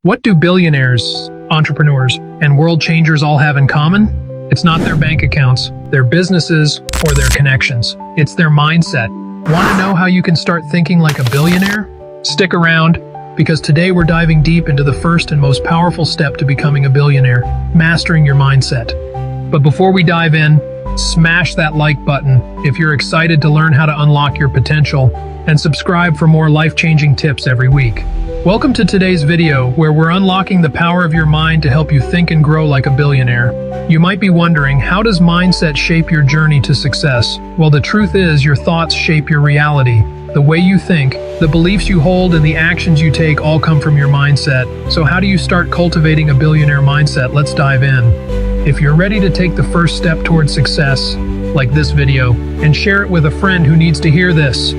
What do billionaires, entrepreneurs, and world changers all have in common? It's not their bank accounts, their businesses, or their connections. It's their mindset. Want to know how you can start thinking like a billionaire? Stick around, because today we're diving deep into the first and most powerful step to becoming a billionaire, mastering your mindset. But before we dive in, smash that like button if you're excited to learn how to unlock your potential, and subscribe for more life-changing tips every week. Welcome to today's video, where we're unlocking the power of your mind to help you think and grow like a billionaire. You might be wondering, how does mindset shape your journey to success? Well, the truth is, your thoughts shape your reality. The way you think, the beliefs you hold, and the actions you take all come from your mindset. So how do you start cultivating a billionaire mindset? Let's dive in. If you're ready to take the first step towards success, like this video, and share it with a friend who needs to hear this.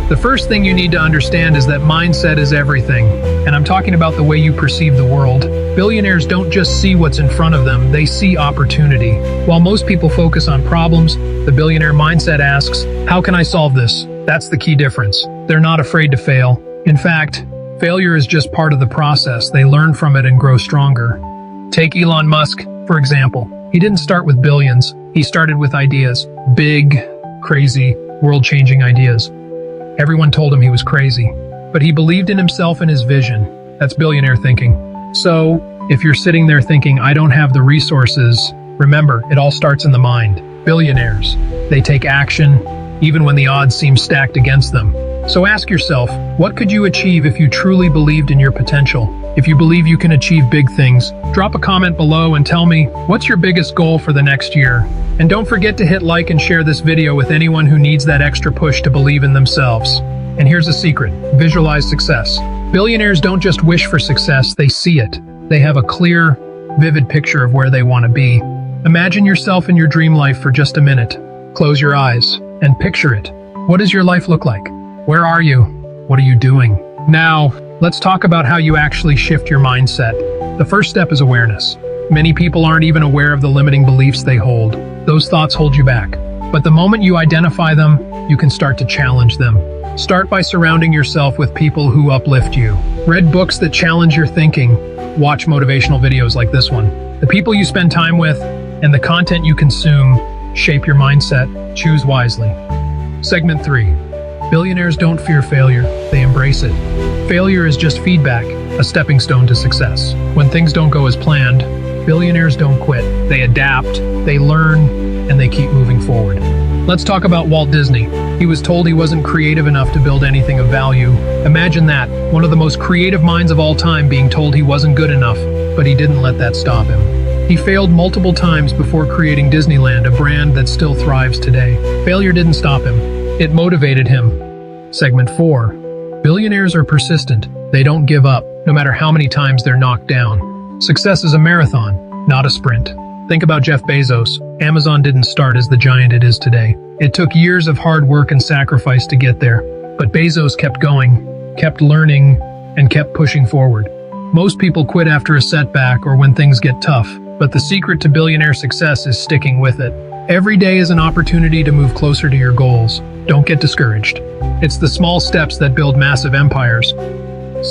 The first thing you need to understand is that mindset is everything, and I'm talking about the way you perceive the world. Billionaires don't just see what's in front of them, they see opportunity. While most people focus on problems, the billionaire mindset asks, how can I solve this? That's the key difference. They're not afraid to fail. In fact, failure is just part of the process. They learn from it and grow stronger. Take Elon Musk, for example. He didn't start with billions. He started with ideas. Big, crazy, world-changing ideas. Everyone told him he was crazy, but he believed in himself and his vision. That's billionaire thinking. So, if you're sitting there thinking, I don't have the resources, remember, it all starts in the mind. Billionaires, they take action, even when the odds seem stacked against them. So ask yourself, what could you achieve if you truly believed in your potential? If you believe you can achieve big things, drop a comment below and tell me, what's your biggest goal for the next year? And don't forget to hit like and share this video with anyone who needs that extra push to believe in themselves. And here's a secret: visualize success. Billionaires don't just wish for success, they see it. They have a clear, vivid picture of where they want to be. Imagine yourself in your dream life for just a minute. Close your eyes and picture it. What does your life look like? Where are you? What are you doing? Now, let's talk about how you actually shift your mindset. The first step is awareness. Many people aren't even aware of the limiting beliefs they hold. Those thoughts hold you back. But the moment you identify them, you can start to challenge them. Start by surrounding yourself with people who uplift you. Read books that challenge your thinking. Watch motivational videos like this one. The people you spend time with and the content you consume shape your mindset. Choose wisely. Segment 3. Billionaires don't fear failure, they embrace it. Failure is just feedback, a stepping stone to success. When things don't go as planned, billionaires don't quit. They adapt, they learn, and they keep moving forward. Let's talk about Walt Disney. He was told he wasn't creative enough to build anything of value. Imagine that, one of the most creative minds of all time being told he wasn't good enough, but he didn't let that stop him. He failed multiple times before creating Disneyland, a brand that still thrives today. Failure didn't stop him. It motivated him. Segment 4. Billionaires are persistent. They don't give up, no matter how many times they're knocked down. Success is a marathon, not a sprint. Think about Jeff Bezos. Amazon didn't start as the giant it is today. It took years of hard work and sacrifice to get there. But Bezos kept going, kept learning, and kept pushing forward. Most people quit after a setback or when things get tough. But the secret to billionaire success is sticking with it. Every day is an opportunity to move closer to your goals. Don't get discouraged. It's the small steps that build massive empires.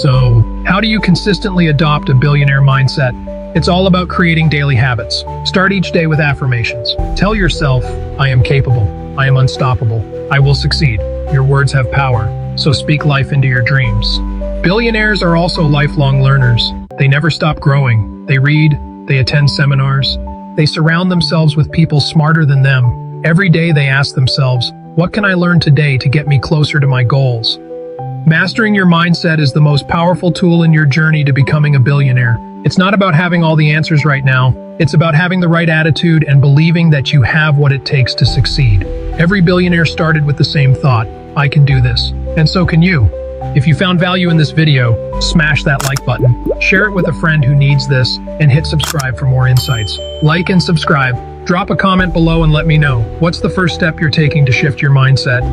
So, how do you consistently adopt a billionaire mindset? It's all about creating daily habits. Start each day with affirmations. Tell yourself, I am capable, I am unstoppable, I will succeed. Your words have power, so speak life into your dreams. Billionaires are also lifelong learners. They never stop growing. They read, they attend seminars, they surround themselves with people smarter than them. Every day they ask themselves, what can I learn today to get me closer to my goals? Mastering your mindset is the most powerful tool in your journey to becoming a billionaire. It's not about having all the answers right now. It's about having the right attitude and believing that you have what it takes to succeed. Every billionaire started with the same thought, I can do this. And so can you. If you found value in this video, smash that like button, share it with a friend who needs this, and hit subscribe for more insights. Like and subscribe. Drop a comment below and let me know, what's the first step you're taking to shift your mindset?